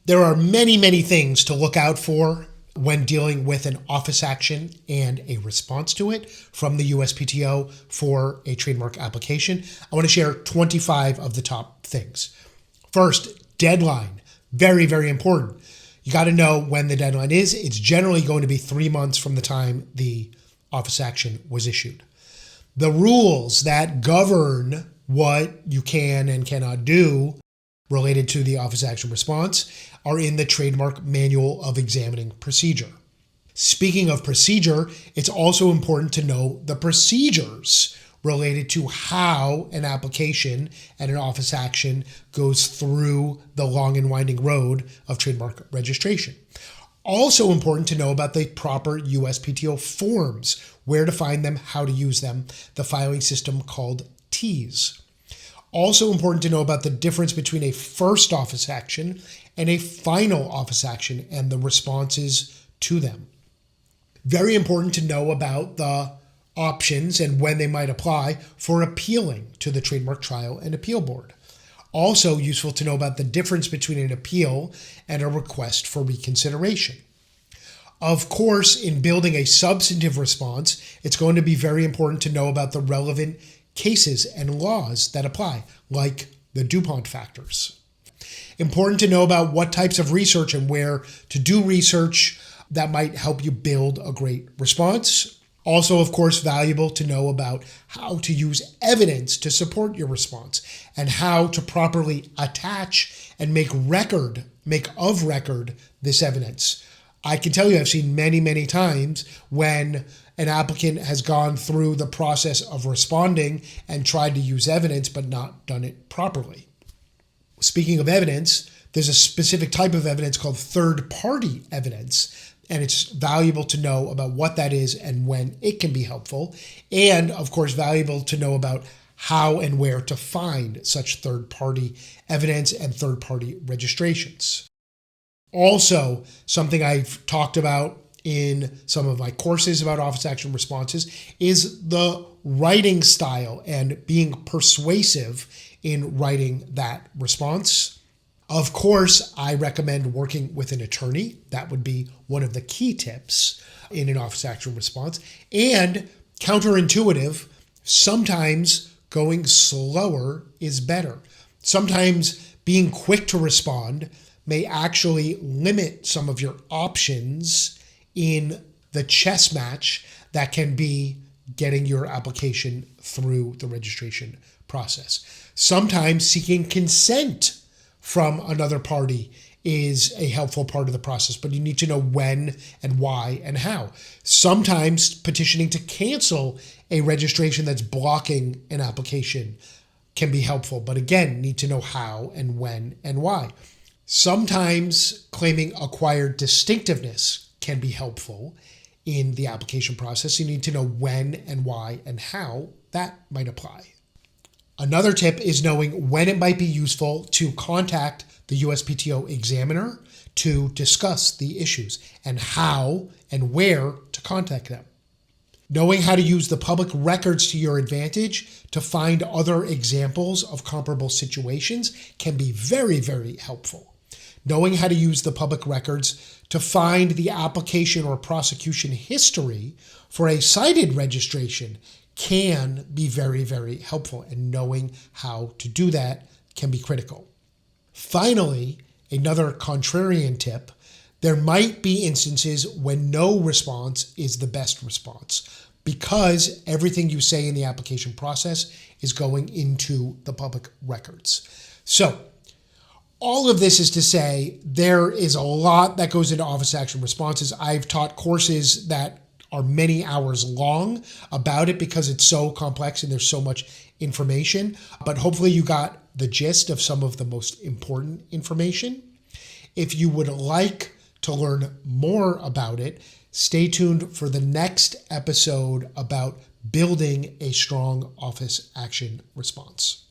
There are many, many things to look out for when dealing with an office action and a response to it from the USPTO for a trademark application. I want to share 25 of the top things. First, deadline. Very, very important. You got to know when the deadline is. It's generally going to be 3 months from the time the office action was issued. The rules that govern what you can and cannot do related to the office action response are in the Trademark Manual of Examining Procedure. Speaking of procedure, it's also important to know the procedures related to how an application and an office action goes through the long and winding road of trademark registration. Also important to know about the proper USPTO forms, where to find them, how to use them, the filing system called TEAS. Also important to know about the difference between a first office action and a final office action and the responses to them. Very important to know about the options and when they might apply for appealing to the Trademark Trial and Appeal Board. Also useful to know about the difference between an appeal and a request for reconsideration. Of course, in building a substantive response, it's going to be very important to know about the relevant cases and laws that apply, like the Dupont factors. Important to know about what types of research and where to do research that might help you build a great response. Also, of course, valuable to know about how to use evidence to support your response and how to properly attach and make of record this evidence. I can tell you I've seen many, many times when an applicant has gone through the process of responding and tried to use evidence but not done it properly. Speaking of evidence, there's a specific type of evidence called third-party evidence, and it's valuable to know about what that is and when it can be helpful, and of course valuable to know about how and where to find such third-party evidence and third-party registrations. Also, something I've talked about in some of my courses about office action responses is the writing style and being persuasive in writing that response. Of course, I recommend working with an attorney. That would be one of the key tips in an office action response. And counterintuitive, sometimes going slower is better. Sometimes being quick to respond may actually limit some of your options in the chess match that can be getting your application through the registration process. Sometimes seeking consent from another party is a helpful part of the process, but you need to know when and why and how. Sometimes petitioning to cancel a registration that's blocking an application can be helpful, but again, need to know how and when and why. Sometimes claiming acquired distinctiveness can be helpful in the application process. You need to know when and why and how that might apply. Another tip is knowing when it might be useful to contact the USPTO examiner to discuss the issues and how and where to contact them. Knowing how to use the public records to your advantage to find other examples of comparable situations can be very, very helpful. Knowing how to use the public records to find the application or prosecution history for a cited registration can be very, very helpful, and knowing how to do that can be critical. Finally, another contrarian tip, there might be instances when no response is the best response because everything you say in the application process is going into the public records. So, all of this is to say there is a lot that goes into office action responses. I've taught courses that are many hours long about it because it's so complex and there's so much information. But hopefully you got the gist of some of the most important information. If you would like to learn more about it, stay tuned for the next episode about building a strong office action response.